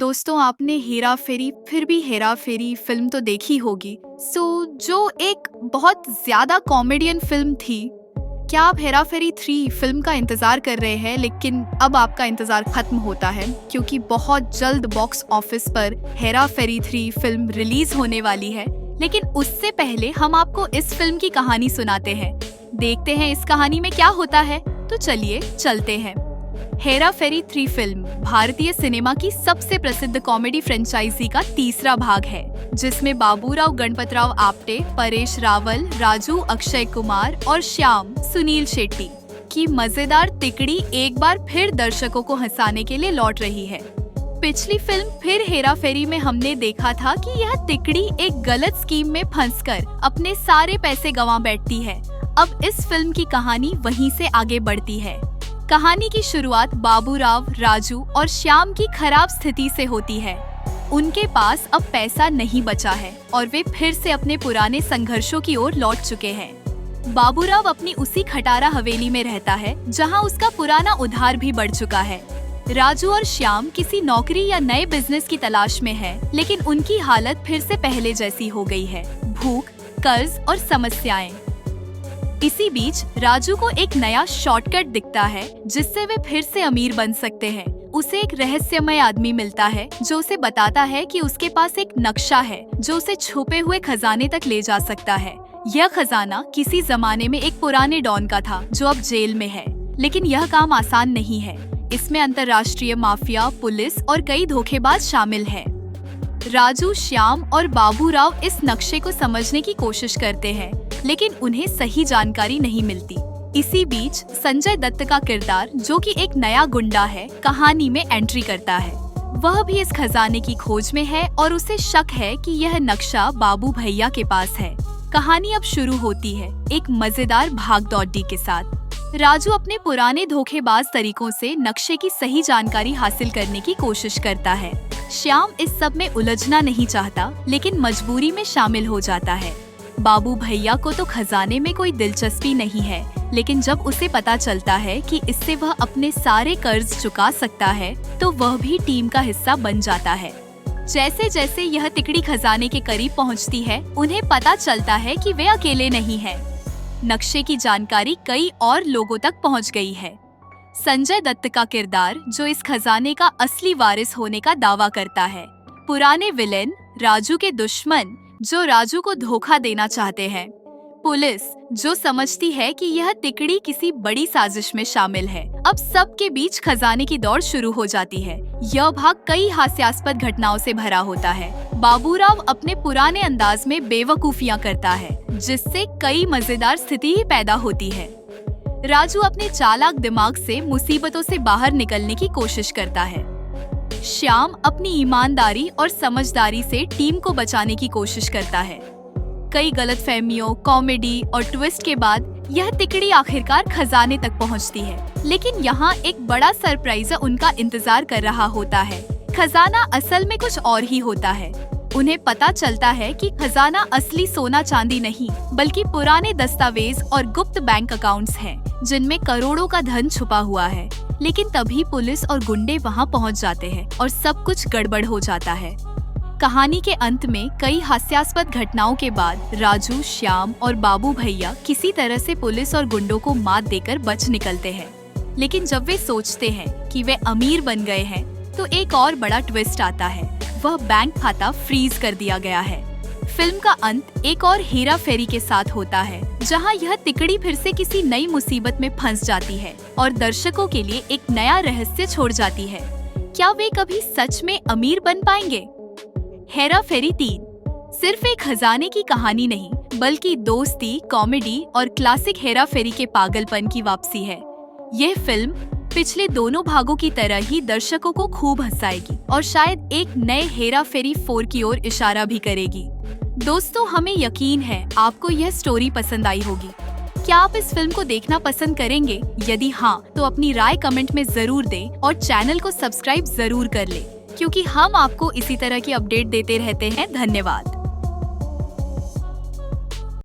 दोस्तों, आपने हेरा फेरी फिर भी हेरा फेरी फिल्म तो देखी होगी। जो एक बहुत ज्यादा कॉमेडियन फिल्म थी। क्या आप हेरा फेरी 3 फिल्म का इंतजार कर रहे हैं? लेकिन अब आपका इंतजार खत्म होता है, क्योंकि बहुत जल्द बॉक्स ऑफिस पर हेरा फेरी 3 फिल्म रिलीज होने वाली है। लेकिन उससे पहले हम आपको इस फिल्म की कहानी सुनाते हैं। देखते हैं इस कहानी में क्या होता है। तो चलिए चलते हैं। हेरा फेरी 3 फिल्म भारतीय सिनेमा की सबसे प्रसिद्ध कॉमेडी फ्रेंचाइजी का तीसरा भाग है, जिसमें बाबूराव गणपतराव आपटे, परेश रावल, राजू, अक्षय कुमार और श्याम सुनील शेट्टी की मजेदार तिकड़ी एक बार फिर दर्शकों को हंसाने के लिए लौट रही है। पिछली फिल्म फिर हेरा फेरी में हमने देखा था कि यह तिकड़ी एक गलत स्कीम में फंसकर अपने सारे पैसे गंवा बैठती है। अब इस फिल्म की कहानी वहीं से आगे बढ़ती है। कहानी की शुरुआत बाबूराव, राजू और श्याम की खराब स्थिति से होती है। उनके पास अब पैसा नहीं बचा है और वे फिर से अपने पुराने संघर्षों की ओर लौट चुके हैं। बाबूराव अपनी उसी खटारा हवेली में रहता है, जहां उसका पुराना उधार भी बढ़ चुका है। राजू और श्याम किसी नौकरी या नए बिजनेस की तलाश में है, लेकिन उनकी हालत फिर से पहले जैसी हो गई है। भूख, कर्ज और समस्याएं। इसी बीच राजू को एक नया शॉर्टकट दिखता है, जिससे वे फिर से अमीर बन सकते हैं। उसे एक रहस्यमय आदमी मिलता है, जो उसे बताता है कि उसके पास एक नक्शा है जो उसे छुपे हुए खजाने तक ले जा सकता है। यह खजाना किसी जमाने में एक पुराने डॉन का था, जो अब जेल में है। लेकिन यह काम आसान नहीं है। इसमें अंतर्राष्ट्रीय माफिया, पुलिस और कई धोखेबाज शामिल हैं। राजू, श्याम और बाबूराव इस नक्शे को समझने की कोशिश करते हैं, लेकिन उन्हें सही जानकारी नहीं मिलती। इसी बीच संजय दत्त का किरदार, जो कि एक नया गुंडा है, कहानी में एंट्री करता है। वह भी इस खजाने की खोज में है और उसे शक है कि यह नक्शा बाबू भैया के पास है। कहानी अब शुरू होती है एक मजेदार भाग-दौड़ी के साथ। राजू अपने पुराने धोखेबाज तरीकों से नक्शे की सही जानकारी हासिल करने की कोशिश करता है। श्याम इस सब में उलझना नहीं चाहता, लेकिन मजबूरी में शामिल हो जाता है। बाबू भैया को तो खजाने में कोई दिलचस्पी नहीं है, लेकिन जब उसे पता चलता है कि इससे वह अपने सारे कर्ज चुका सकता है, तो वह भी टीम का हिस्सा बन जाता है। जैसे जैसे यह तिकड़ी खजाने के करीब पहुंचती है, उन्हें पता चलता है कि वे अकेले नहीं हैं। नक्शे की जानकारी कई और लोगों तक पहुंच गई है। संजय दत्त का किरदार, जो इस खजाने का असली वारिस होने का दावा करता है। पुराने विलेन, राजू के दुश्मन, जो राजू को धोखा देना चाहते हैं। पुलिस, जो समझती है कि यह तिकड़ी किसी बड़ी साजिश में शामिल है। अब सबके बीच खजाने की दौड़ शुरू हो जाती है। यह भाग कई हास्यास्पद घटनाओं से भरा होता है। बाबूराव अपने पुराने अंदाज में बेवकूफियां करता है, जिससे कई मजेदार स्थिति ही पैदा होती है। राजू अपने चालाक दिमाग से मुसीबतों से बाहर निकलने की कोशिश करता है। श्याम अपनी ईमानदारी और समझदारी से टीम को बचाने की कोशिश करता है। कई गलतफहमियों, कॉमेडी और ट्विस्ट के बाद यह तिकड़ी आखिरकार खजाने तक पहुंचती है। लेकिन यहाँ एक बड़ा सरप्राइज उनका इंतजार कर रहा होता है। खजाना असल में कुछ और ही होता है। उन्हें पता चलता है कि खजाना असली सोना चांदी नहीं, बल्कि पुराने दस्तावेज और गुप्त बैंक अकाउंट्स हैं, जिनमें करोड़ों का धन छुपा हुआ है। लेकिन तभी पुलिस और गुंडे वहां पहुंच जाते हैं और सब कुछ गड़बड़ हो जाता है। कहानी के अंत में कई हास्यास्पद घटनाओं के बाद राजू, श्याम और बाबू भैया किसी तरह से पुलिस और गुंडों को मात देकर बच निकलते हैं। लेकिन जब वे सोचते हैं कि वे अमीर बन गए हैं, तो एक और बड़ा ट्विस्ट आता है। वह बैंक खाता फ्रीज कर दिया गया है। फिल्म का अंत एक और हेरा फेरी के साथ होता है, जहां यह तिकड़ी फिर से किसी नई मुसीबत में फंस जाती है और दर्शकों के लिए एक नया रहस्य छोड़ जाती है। क्या वे कभी सच में अमीर बन पाएंगे? हेरा फेरी 3 सिर्फ एक खजाने की कहानी नहीं, बल्कि दोस्ती, कॉमेडी और क्लासिक हेरा फेरी के पागलपन की वापसी है। यह फिल्म पिछले दोनों भागों की तरह ही दर्शकों को खूब हंसाएगी और शायद एक नए हेरा फेरी 4 की ओर इशारा भी करेगी। दोस्तों, हमें यकीन है आपको यह स्टोरी पसंद आई होगी। क्या आप इस फिल्म को देखना पसंद करेंगे? यदि हाँ, तो अपनी राय कमेंट में जरूर दें और चैनल को सब्सक्राइब जरूर कर लें, क्योंकि हम आपको इसी तरह की अपडेट देते रहते हैं। धन्यवाद।